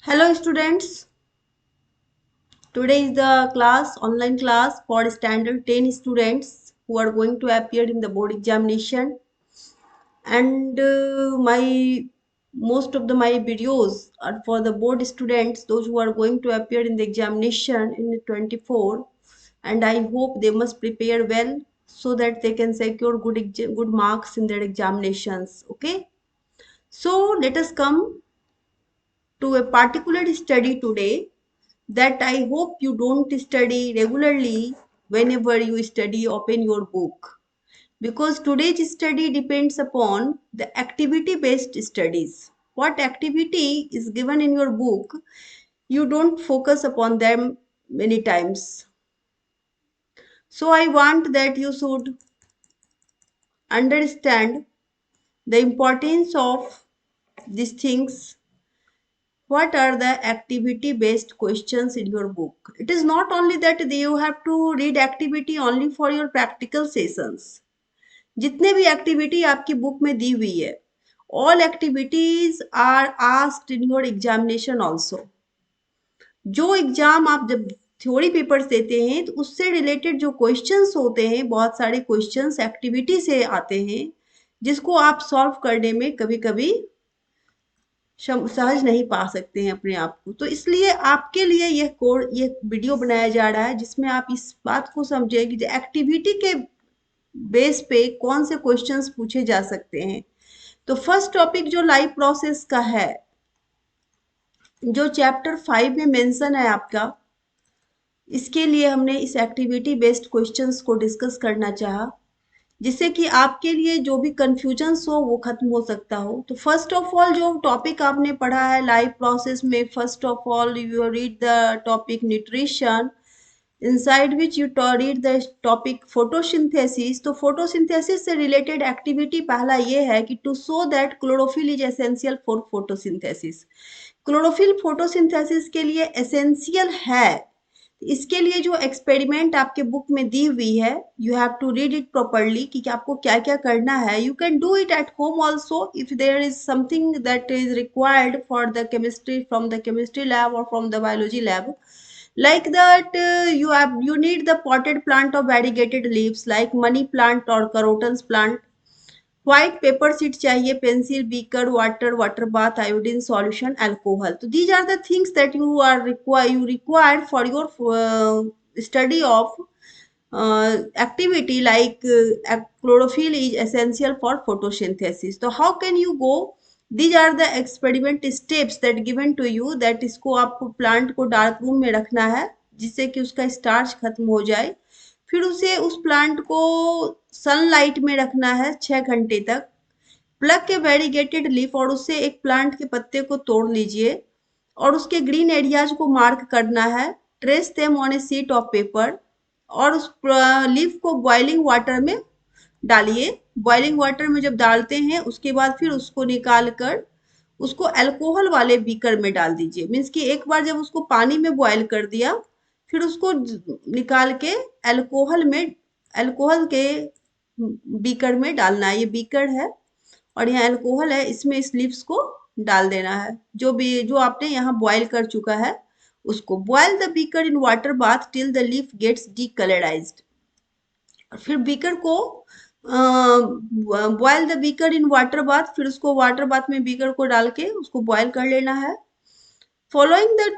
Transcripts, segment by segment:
Hello students, today is the online class for standard 10 students who are going to appear in the board examination, and my most of my videos are for the board students, those who are going to appear in the examination in 24, and I hope they must prepare well so that they can secure good marks in their examinations. Okay, so let us come to a particular study today that I hope you don't study regularly. Whenever you study, open your book, because today's study depends upon the activity based studies. What activity is given in your book, you don't focus upon them many times. So I want that you should understand the importance of these things. What are the activity based questions in your book? It is not only that you have to read activity only for your practical sessions. जितने भी activity आपकी book में दी हुई है, all activities are asked in your examination also. जो exam आप जब थ्योरी पेपर्स देते हैं तो उससे रिलेटेड जो क्वेश्चंस होते हैं, बहुत सारे क्वेश्चंस एक्टिविटी से आते हैं जिसको आप सॉल्व करने में कभी कभी सहज नहीं पा सकते हैं अपने आप को। तो इसलिए आपके लिए ये वीडियो बनाया जा रहा है जिसमें आप इस बात को समझे कि एक्टिविटी के बेस पे कौन से क्वेश्चंस पूछे जा सकते हैं। तो फर्स्ट टॉपिक जो लाइफ प्रोसेस का है, जो चैप्टर 5 में मेंशन है आपका, इसके लिए हमने इस एक्टिविटी बेस्ड क्वेश्चंस को डिस्कस करना चाहा, जिससे कि आपके लिए जो भी कंफ्यूजन्स हो वो खत्म हो सकता हो। तो फर्स्ट ऑफ ऑल जो टॉपिक आपने पढ़ा है लाइफ प्रोसेस में, first of all you read the topic nutrition, inside which you read the topic photosynthesis. तो photosynthesis से related activity पहला ये है कि to show that chlorophyll is essential for photosynthesis. Chlorophyll photosynthesis के लिए एसेंशियल है। इसके लिए जो एक्सपेरिमेंट आपके बुक में दी हुई है, you have to read it properly कि आपको क्या क्या करना है। You can do it at home also if there is something that is required for the chemistry from the chemistry lab और from the biology lab. Like that, you need the potted plant of variegated leaves like money plant or carotens plant. White paper sheet चाहिए, pencil, beaker, water bath, iodine solution, alcohol. So these are the things that you require for your study of activity like chlorophyll is essential for photosynthesis. So how can you go? These are the experiment steps that given to you, that इसको आपको plant को dark room में रखना है जिससे कि उसका starch खत्म हो जाए। फिर उसे उस प्लांट को सनलाइट में रखना है 6 घंटे तक। प्लग के वेरीगेटेड लीफ और उससे एक प्लांट के पत्ते को तोड़ लीजिए और उसके ग्रीन एरियाज को मार्क करना है। Trace them on A sheet of paper और उस लीफ को बॉइलिंग वाटर में डालिए। बॉइलिंग वाटर में जब डालते हैं उसके बाद फिर उसको निकाल कर उसको अल्कोहल वाले बीकर में डाल दीजिए। मीन्स कि एक बार जब उसको पानी में बॉयल कर दिया फिर उसको निकाल के अल्कोहल के बीकर में डालना है। ये बीकर है और यहाँ अल्कोहल है, इसमें इस लीव्स को डाल देना है जो आपने यहाँ बॉयल कर चुका है उसको। Boil the beaker in water bath till the leaf gets decolourised. फिर बीकर को boil the beaker in water bath, फिर उसको वाटर बाथ में बीकर को डाल के उसको बॉयल कर लेना है। Following the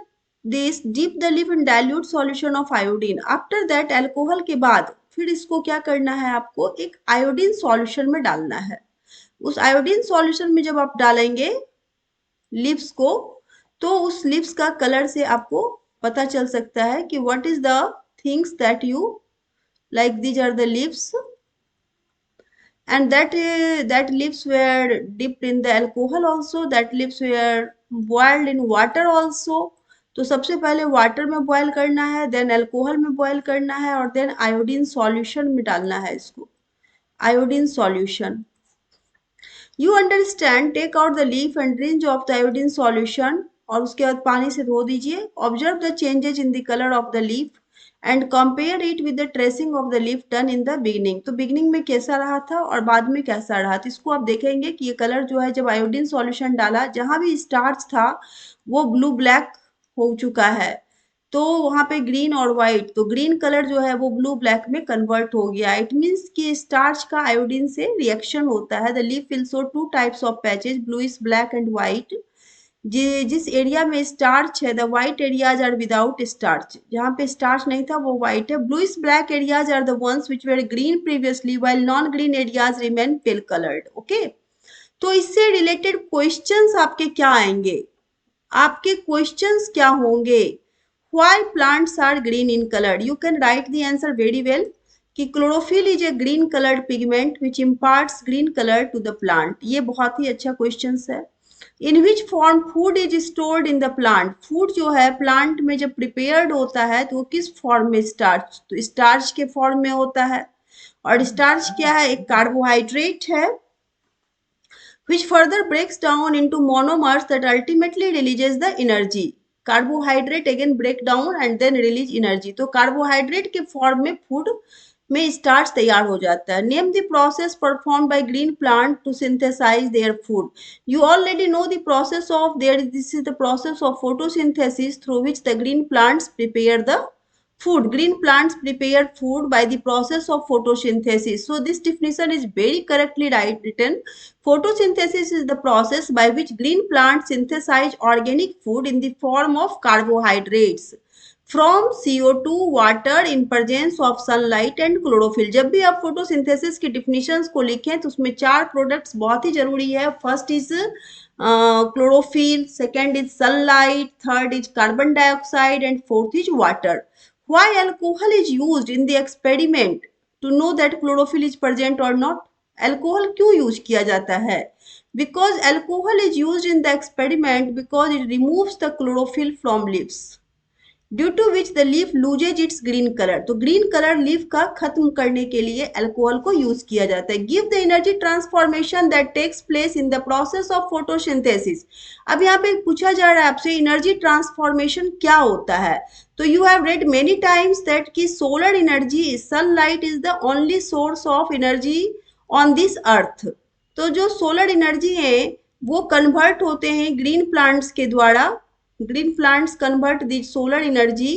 this deep the leaf in dilute solution of iodine. After that alcohol के बाद फिर इसको क्या करना है, आपको एक आयोडीन सॉल्यूशन में डालना है। उस आयोडीन सॉल्यूशन में जब आप डालेंगे लिप्स को तो उस लिप्स का कलर से आपको पता चल सकता है कि what is the things that you like. These are the leaves, and that leaves were dipped in the alcohol also, that leaves were boiled in water also. तो सबसे पहले वाटर में बॉयल करना है, देन अल्कोहल में boil करना है और देन आयोडीन सॉल्यूशन में डालना है इसको, iodine solution. You understand, take out the leaf and drench of the iodine solution और उसके बाद पानी से धो दीजिए। Observe the changes in the colour of the leaf and compare it with the tracing of the leaf done in the beginning. तो beginning में कैसा रहा था और बाद में कैसा रहा, तो इसको आप देखेंगे कि ये कलर जो है जब आयोडीन सॉल्यूशन डाला जहां भी स्टार्च था वो ब्लू ब्लैक हो चुका है, तो वहां पे ग्रीन और व्हाइट, तो ग्रीन कलर जो है वो ब्लू ब्लैक में कन्वर्ट हो गया। इट मीन्स कि स्टार्च का आयोडीन से रिएक्शन होता है। The leaf will show two types of patches, bluish black and white. जिस एरिया में स्टार्च है the white areas are without starch, जहाँ पे स्टार्च नहीं था वो व्हाइट है। Bluish black areas are the ones which were green previously while non green areas remain pale coloured. Okay, तो इससे रिलेटेड क्वेश्चंस आपके क्या आएंगे, आपके क्वेश्चंस क्या होंगे? Why plants are green in colour, you can write the answer very well कि chlorophyll is a green coloured pigment which imparts green colour to the plant. ये बहुत ही अच्छा क्वेश्चन है। In which form food is stored in the plant, food जो है plant में जब प्रिपेयर्ड होता है तो वो किस फॉर्म में, स्टार्च, तो स्टार्च के फॉर्म में होता है। और स्टार्च क्या है, एक कार्बोहाइड्रेट है which further breaks down into monomers that ultimately releases the energy. Carbohydrate again break down and then release energy. तो कार्बोहाइड्रेट के फॉर्म में फूड में स्टार्च तैयार हो जाता है। Name the process perform by green plant to synthesise their food. You already know the process of there, this is the process of photosynthesis through which the green plants prepare the food. Green plants prepare food by the process of photosynthesis. So this definition is very correctly written. Photosynthesis is the process by which green plants synthesize organic food in the form of carbohydrates from CO2, water in presence of sunlight and chlorophyll. जब भी आप photosynthesis की definitions को लिखें तो उसमें 4 products बहुत ही जरूरी है। First is chlorophyll, second is sunlight, third is carbon dioxide and fourth is water. Why alcohol is used in the experiment to know that chlorophyll is present or not? Alcohol क्यों use किया जाता है? Because alcohol is use in the experiment because it removes the chlorophyll from leaves due to which the leaf loses its green colour. तो green colour leaf का खत्म करने के लिए अल्कोहल को यूज किया जाता है। Give the energy transformation that takes place in the process of photosynthesis. अब यहाँ पे पूछा जा रहा है आपसे एनर्जी ट्रांसफॉर्मेशन क्या होता है, तो you have read many times that कि solar energy, sunlight is the only source of energy on this earth. तो जो सोलर एनर्जी है वो कन्वर्ट होते हैं ग्रीन प्लांट्स के द्वारा। Green plants convert the solar energy.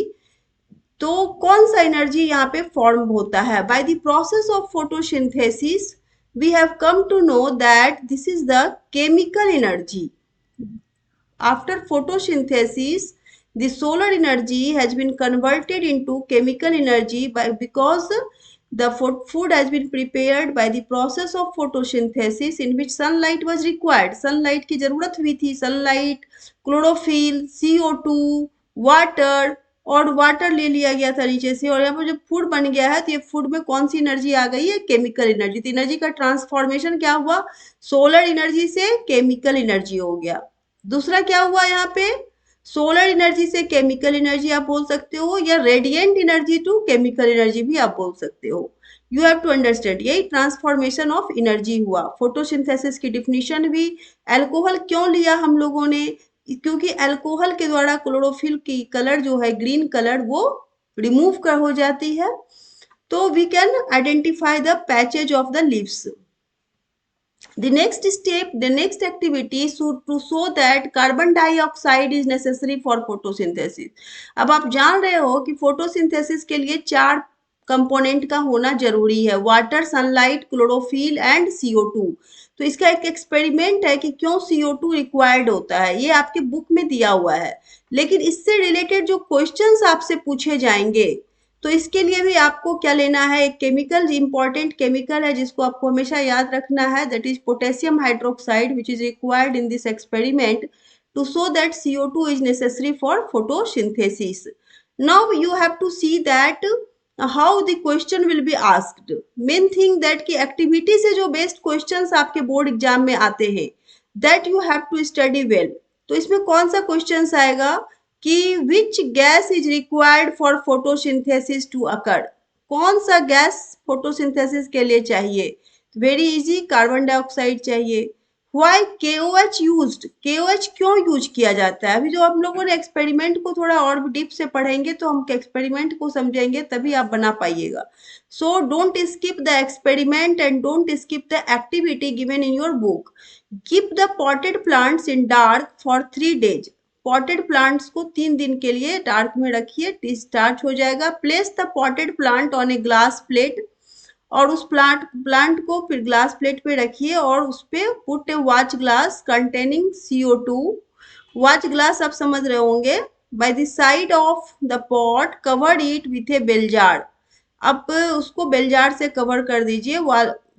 तो कौन सा एनर्जी यहाँ पे फॉर्म होता है? By the process of photosynthesis we have come to know that this is the chemical energy. After photosynthesis the solar energy has been converted into chemical energy because the food has been prepared by the process of photosynthesis in which sunlight was required. sunlight की जरूरत हुई थी। sunlight, chlorophyll, CO2, water, और water ले लिया गया था नीचे से, और यहाँ पर जब फूड बन गया है तो ये फूड में कौन सी एनर्जी आ गई है? Chemical energy. तो एनर्जी का ट्रांसफॉर्मेशन क्या हुआ? सोलर एनर्जी से केमिकल एनर्जी हो गया। दूसरा क्या हुआ यहाँ पे? सोलर एनर्जी से केमिकल एनर्जी आप बोल सकते हो, या radiant energy to chemical energy भी आप बोल सकते हो। यू हैव टू अंडरस्टैंड, यही ट्रांसफॉर्मेशन ऑफ एनर्जी हुआ। फोटोसिंथेसिस की डिफिनीशन भी। अल्कोहल क्यों लिया हम लोगों ने? क्योंकि अल्कोहल के द्वारा क्लोरोफिल की कलर जो है ग्रीन कलर वो रिमूव कर हो जाती है, तो we can identify the patches of the leaves. The next step, the next activity is to show that carbon dioxide is necessary for photosynthesis. अब आप जान रहे हो कि फोटोसिंथेसिस के लिए 4 कंपोनेंट का होना जरूरी है, water, sunlight, chlorophyll and CO2। तो इसका एक एक्सपेरिमेंट है कि क्यों CO2 रिक्वायर्ड होता है, ये आपके बुक में दिया हुआ है। लेकिन इससे रिलेटेड जो क्वेश्चंस आपसे पूछे जाएंगे तो इसके लिए भी आपको क्या लेना है? एक केमिकल, इंपॉर्टेंट केमिकल है जिसको आपको हमेशा याद रखना है, that is potassium hydroxide which is required in this experiment to show that CO2 is necessary for photosynthesis. Now you have to see that how the question will be asked. Main thing that कि activity से जो based questions आपके board exam में आते हैं that you have to study well. तो इसमें कौन सा questions आएगा कि which gas is required for photosynthesis to occur? कौन सा गैस फोटोसिंथेसिस के लिए चाहिए? वेरी इजी, कार्बन डाइऑक्साइड चाहिए। वाई KOH यूज्ड, KOH क्यों यूज किया जाता है? अभी जो हम लोगों ने एक्सपेरिमेंट को थोड़ा और डीप से पढ़ेंगे तो हम एक्सपेरिमेंट को समझेंगे, तभी आप बना पाइएगा. So don't skip the experiment and don't skip the activity given in your book. Keep the potted plants in dark for 3 days. Potted plants को 3 दिन के लिए डार्क में रखिए, डिस्चार्ज हो जाएगा. Place the potted plant on a glass plate, और उस प्लांट को फिर ग्लास प्लेट पे रखिए और उस पे put a watch glass containing CO2. Watch glass आप समझ रहे होंगे. By the side of the pot cover it with a bell jar. अब उसको बेल जार से कवर कर दीजिए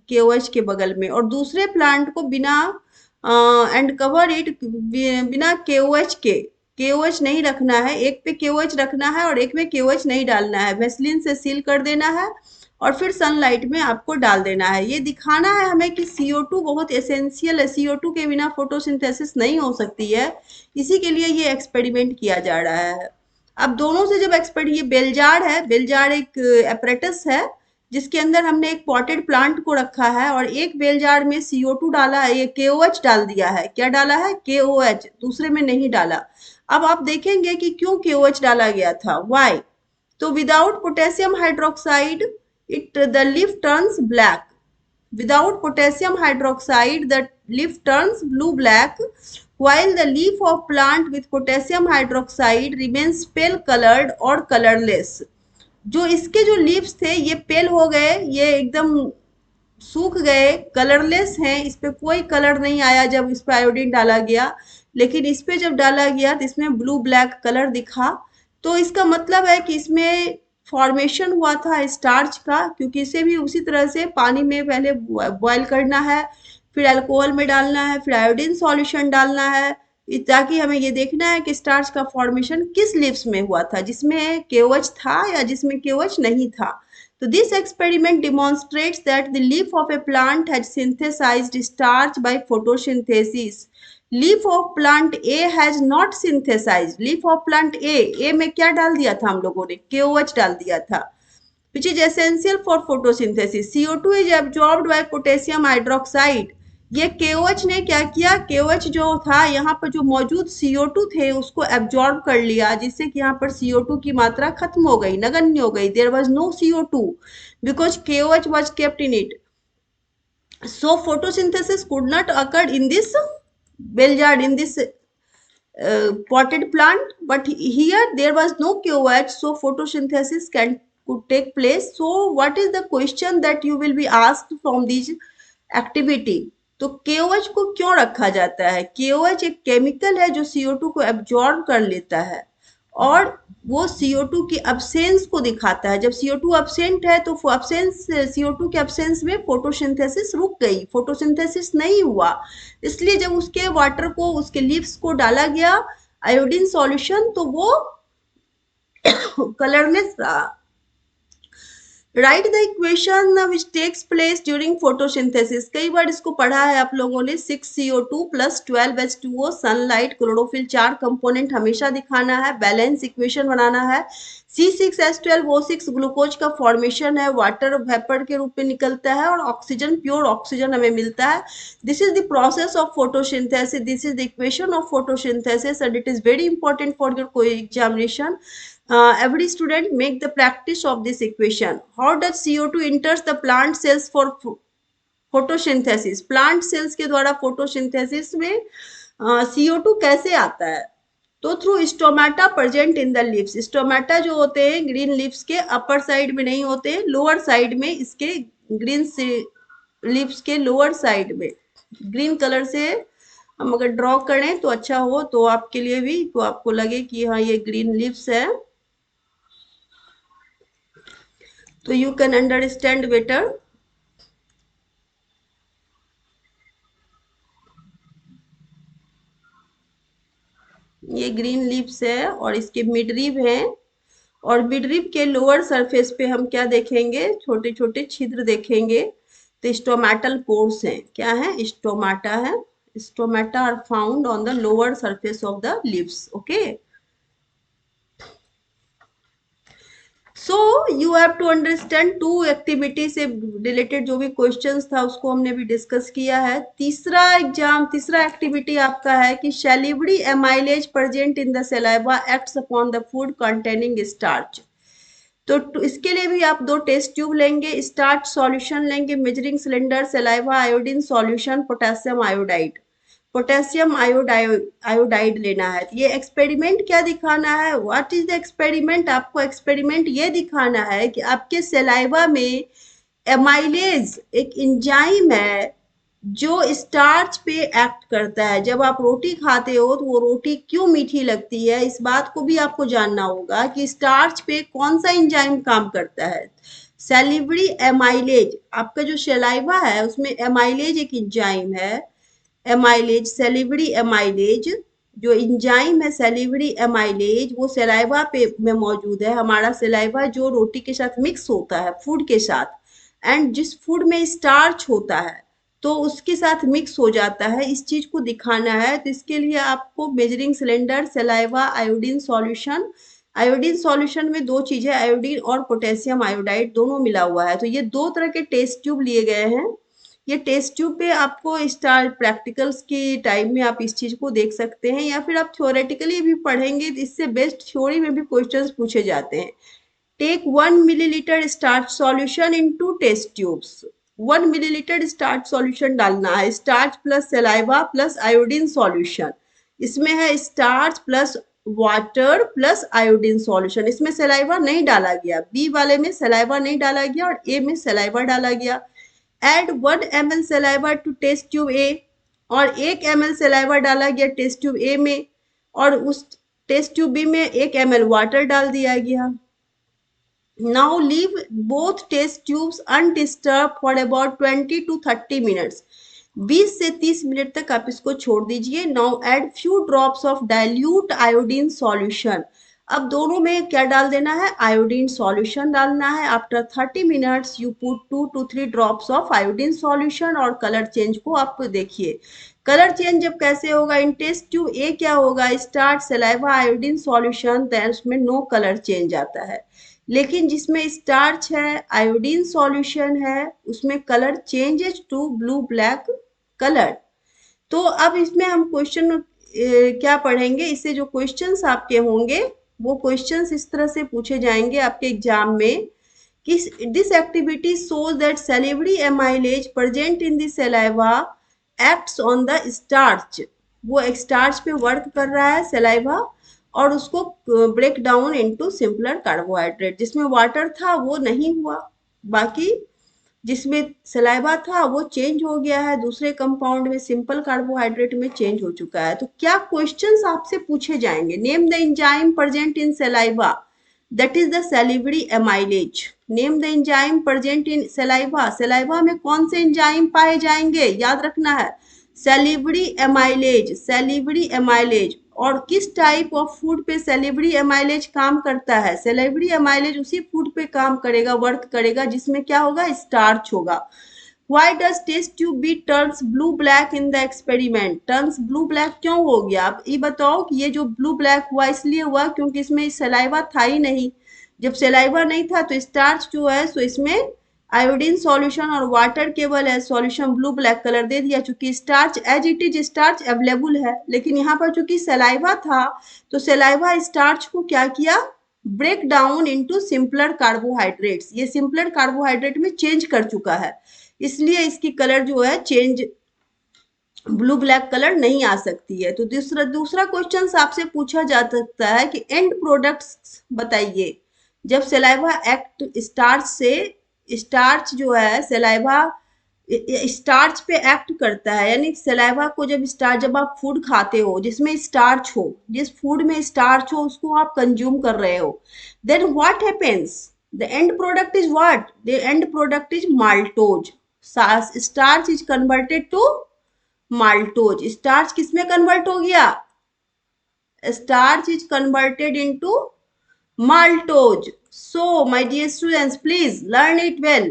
KOH के बगल में, और दूसरे प्लांट को बिना एंड कवर इट बिना KOH के. KOH नहीं रखना है, एक पे KOH रखना है और एक में KOH नहीं डालना है. वेस्लिन से सील कर देना है और फिर सनलाइट में आपको डाल देना है. ये दिखाना है हमें कि CO2 बहुत एसेंशियल है, CO2 के बिना फोटोसिंथेसिस नहीं हो सकती है. इसी के लिए ये एक्सपेरिमेंट किया जा रहा है. अब दोनों से जब ये बेलजार है, बेलजार एक एपरेटस है जिसके अंदर हमने एक पॉटेड प्लांट को रखा है और एक बेलजार में CO2 डाला है, ये KOH डाल दिया है. क्या डाला है? KOH, दूसरे में नहीं डाला. अब आप देखेंगे कि क्यों KOH डाला गया था, वाई. तो without potassium hydroxide the leaf turns black. Without potassium hydroxide, the leaf turns blue-black, while the leaf of plant with potassium hydroxide remains pale colored or colorless. जो इसके जो लीव्स थे ये पेल हो गए, ये एकदम सूख गए, कलरलेस हैं, इस पे कोई कलर नहीं आया जब इस पे आयोडीन डाला गया. लेकिन इस पे जब डाला गया तो इसमें ब्लू ब्लैक कलर दिखा. तो इसका मतलब है कि इसमें फॉर्मेशन हुआ था स्टार्च का, क्योंकि इसे भी उसी तरह से पानी में पहले बॉयल करना है, फिर अल्कोहल में डालना है, फिर आयोडीन सॉल्यूशन डालना है, ताकि हमें ये देखना है कि स्टार्च का फॉर्मेशन किस लीव्स में हुआ था, जिसमें KOH था या जिसमें KOH नहीं था. So this experiment demonstrates that the leaf of a plant had synthesized starch by photosynthesis. Leaf of plant A has not synthesized. Leaf of plant A में क्या डाल दिया था हम लोगों ने? KOH डाल दिया था. Which is essential for photosynthesis. CO2 is absorbed by potassium hydroxide. ये KOH ने क्या किया? KOH जो था यहाँ पर जो मौजूद CO2 थे उसको एब्जॉर्ब कर लिया, जिससे कि यहाँ पर CO2 की मात्रा खत्म हो गई, नगण्य हो गई. There was no CO2 because KOH was kept in it. So photosynthesis could not occur in this bell jar, in this potted plant, but here there was no KOH, so photosynthesis could take place. So what is the question that you will be asked from this activity? तो KOH को क्यों रखा जाता है? KOH एक chemical है जो CO2 को एब्जॉर्ब कर लेता है और वो CO2 की अब्सेंस को दिखाता है. जब CO2 अब्सेंट है तो CO2 के अब्सेंस में फोटोसिंथेसिस रुक गई, फोटोसिंथेसिस नहीं हुआ. इसलिए जब उसके वाटर को, उसके लीव्स को डाला गया आयोडीन सॉल्यूशन, तो वो कलरलेस रहा. Write the equation which takes place during photosynthesis. कई बार इसको पढ़ा है आप लोगों ने. 6CO2 + 12H2O, sunlight, chlorophyll, 4 component हमेशा दिखाना है, बैलेंस इक्वेशन बनाना है. C6H12O6 ग्लूकोज का फॉर्मेशन है, वाटर वेपर के रूप में निकलता है और ऑक्सीजन, प्योर ऑक्सीजन हमें मिलता है. This is the process of photosynthesis, this is the equation of photosynthesis and it is very important for your examination. Every student make the practice of this equation. How does CO2 enters the plant cells for photosynthesis? Plant cells के द्वारा photosynthesis में CO2 कैसे आता है? तो through stomata present in the leaves. Stomata जो होते हैं ग्रीन लीव्स के अपर साइड में नहीं होते, लोअर साइड में, इसके ग्रीन लीव्स के लोअर साइड में ग्रीन कलर से हम अगर ड्रॉ करें तो अच्छा हो, तो आपके लिए भी, तो आपको लगे कि हाँ ये ग्रीन लीव्स है, तो यू कैन अंडरस्टैंड बेटर. ये ग्रीन लीव्स है और इसके मिडरिब है, और मिडरिब के लोअर सरफेस पे हम क्या देखेंगे? छोटे छोटे छिद्र देखेंगे. तो स्टोमेटल पोर्स हैं. क्या है? स्टोमाटा है. Stomata are found on the lower surface of the leaves. Okay. So you have to understand two activity से रिलेटेड जो भी क्वेश्चंस था उसको हमने भी डिस्कस किया है। तीसरा एक्टिविटी आपका है कि salivary amylase present in the saliva acts upon the food containing starch. तो इसके लिए भी आप दो टेस्ट ट्यूब लेंगे, स्टार्च सॉल्यूशन लेंगे, measuring cylinder, saliva iodine solution, potassium iodide. Potassium iodide लेना है। ये एक्सपेरिमेंट क्या दिखाना है, व्हाट इज द एक्सपेरिमेंट? आपको एक्सपेरिमेंट ये दिखाना है कि आपके सलाइवा में एमाइलेज एक इंजाइम है जो स्टार्च पे एक्ट करता है। जब आप रोटी खाते हो तो वो रोटी क्यों मीठी लगती है, इस बात को भी आपको जानना होगा कि स्टार्च पे कौन सा इंजाइम काम करता है। सैलिवरी एमाइलेज, आपका जो सलाइवा है उसमें एमाइलेज एक इंजाइम है। एमाइलेज, सैलिवरी एमाइलेज जो इंजाइम है, सैलिवरी एमाइलेज वो सलाइवा पे में मौजूद है। हमारा सलाइवा जो रोटी के साथ मिक्स होता है, फूड के साथ, एंड जिस फूड में स्टार्च होता है तो उसके साथ मिक्स हो जाता है। इस चीज को दिखाना है तो इसके लिए आपको measuring cylinder, saliva, iodine solution. Iodine solution में दो चीजें, आयोडीन और पोटेशियम आयोडाइड दोनों मिला हुआ है। तो ये दो तरह के टेस्ट ट्यूब लिए गए हैं। ये टेस्ट ट्यूब पे आपको स्टार प्रैक्टिकल्स की टाइम में आप इस चीज को देख सकते हैं, या फिर आप थ्योरेटिकली भी पढ़ेंगे तो इससे बेस्ट थ्योरी में भी क्वेश्चंस पूछे जाते हैं। Take 1 millilitre starch solution in two test tubes. 1 millilitre starch solution डालना है, starch plus saliva plus iodine solution. इसमें है starch plus water plus iodine solution. इसमें सलाइवा नहीं डाला गया, बी वाले में सलाइवा नहीं डाला गया और ए में सलाइवा डाला गया। Add 1 ml saliva to test tube A, और 1 ml सलाइवा डाला गया टेस्ट ट्यूब ए में, और उस टेस्ट ट्यूब बी में 1 ml वाटर डाल दिया गया। Now leave both test tubes undisturbed for about 20 to 30 minutes. 20 से 30 मिनट तक आप इसको छोड़ दीजिए। Now add few drops of dilute iodine solution. अब दोनों में क्या डाल देना है, आयोडीन सॉल्यूशन डालना है। After 30 minutes you put 2 to 3 drops of iodine solution, और कलर चेंज को आप देखिए। कलर चेंज जब कैसे होगा, इन टेस्ट ट्यूब ए क्या होगा, स्टार्च, सलाइवा, आयोडीन सॉल्यूशन, तो उसमें नो कलर चेंज आता है। लेकिन जिसमें स्टार्च है, आयोडीन सॉल्यूशन है, उसमें colour changes to blue black colour. तो अब इसमें हम क्वेश्चन क्या पढ़ेंगे, इससे जो क्वेश्चंस आपके होंगे वो क्वेश्चंस इस तरह से पूछे जाएंगे आपके एग्जाम में कि this activity shows that salivary amylase present in the saliva acts on the starch. वो एक स्टार्च पे वर्क कर रहा है सलाइवा, और उसको break down into simpler carbohydrate. जिसमें वाटर था वो नहीं हुआ, बाकी जिसमें सलाइवा था वो चेंज हो गया है, दूसरे कंपाउंड में सिंपल कार्बोहाइड्रेट में चेंज हो चुका है। तो क्या क्वेश्चंस आपसे पूछे जाएंगे, name the enzyme present in saliva that is the salivary amylase. Name the enzyme present in saliva, saliva में कौन से एंजाइम पाए जाएंगे, याद रखना है, सैलिवरी एमाइलेज, सैलिवरी एमाइलेज। और किस टाइप ऑफ फूड पे सैलिवरी एमाइलेज काम करता है, सैलिवरी एमाइलेज उसी फूड पे काम करेगा, वर्क करेगा जिसमें क्या होगा, स्टार्च होगा। Why does test tube B turns blue black in the experiment? Turns blue black क्यों हो गया? आप ये बताओ कि ये जो ब्लू ब्लैक हुआ इसलिए हुआ क्योंकि इसमें सलाइवा था ही नहीं। जब सलाइवा नहीं था तो स्टार्च जो है सो इसमें आयोडीन सॉल्यूशन और वाटर केवल है, सॉल्यूशन ब्लू ब्लैक कलर दे दिया। चूंकि starch as it is starch available है, लेकिन यहाँ पर चूंकि सलाइवा था तो सलाइवा स्टार्च को क्या किया, break down into simpler carbohydrates. ये सिंपलर कार्बोहाइड्रेट में चेंज कर चुका है, इसलिए इसकी कलर जो है चेंज, ब्लू ब्लैक कलर नहीं आ सकती है। तो दूसरा दूसरा क्वेश्चन आपसे पूछा जा सकता है कि एंड प्रोडक्ट्स बताइए। जब सलाइवा एक्ट स्टार्च से, स्टार्च जो है सलाइवा स्टार्च पे एक्ट करता है, यानी सलाइवा को जब स्टार्च, जब आप फूड खाते हो जिसमें स्टार्च हो, जिस फूड में स्टार्च हो उसको आप कंज्यूम कर रहे हो, then what happens, the end product is what, the end product is maltose. Starch is converted to maltose. Starch किसमें कन्वर्ट हो गया, starch is converted into maltose. So my dear students, please learn it well.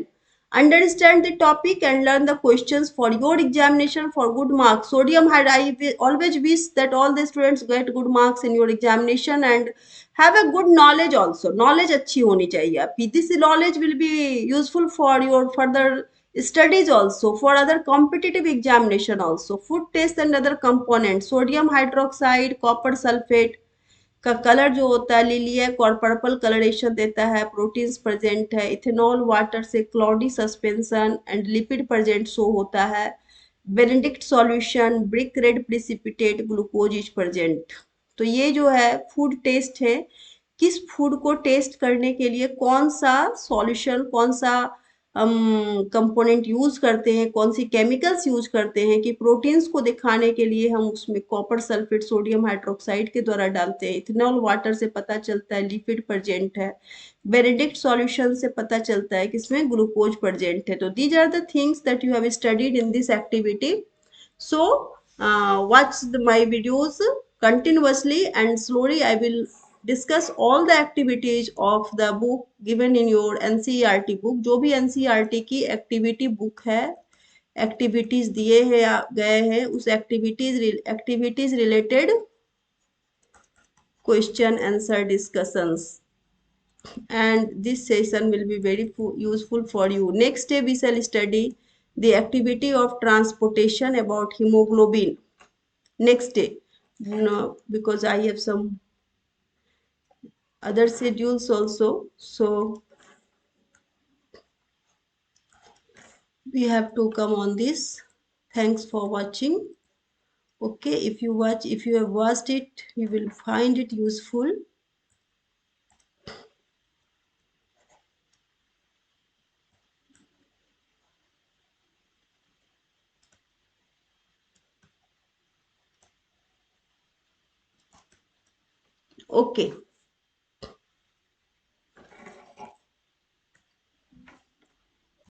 Understand the topic and learn the questions for your examination for good marks. Sodium hydride, I always wish that all the students get good marks in your examination and have a good knowledge also. Knowledge अच्छी होनी चाहिए आपकी. This knowledge will be useful for your further studies also, for other competitive examination also. Food taste and other components. Sodium hydroxide, copper sulfate का colour जो होता है लिलियक और purple colouration देता है, प्रोटीन्स प्रेजेंट है, इथेनॉल वाटर से Claude suspension and lipid present show होता है, Benedict solution brick red precipitate glucose is present. तो ये जो है फूड टेस्ट है, किस फूड को टेस्ट करने के लिए कौन सा सॉल्यूशन, कौन सा हम कंपोनेंट यूज करते हैं, कौन सी केमिकल्स यूज करते हैं कि प्रोटीन्स को दिखाने के लिए हम उसमें कॉपर सल्फेट सोडियम हाइड्रोक्साइड के द्वारा डालते हैं. इथेनॉल वाटर से पता चलता है लिपिड प्रेजेंट है, बेनेडिक्ट सॉल्यूशन से पता चलता है कि इसमें ग्लूकोज प्रेजेंट है. तो these are the things that you have studied in this activity. So watch my videos continuously and slowly I will discuss all the activities of the book given in your NCERT book. जो भी NCERT की activity book है, activities दिए हैं गए हैं, उस activities related question answer discussions, and this session will be very useful for you. Next day we shall study the activity of transportation about hemoglobin. Next day, no, because I have some other schedules also, so we have to come on this. Thanks for watching. Okay, if you have watched it, you will find it useful. Okay.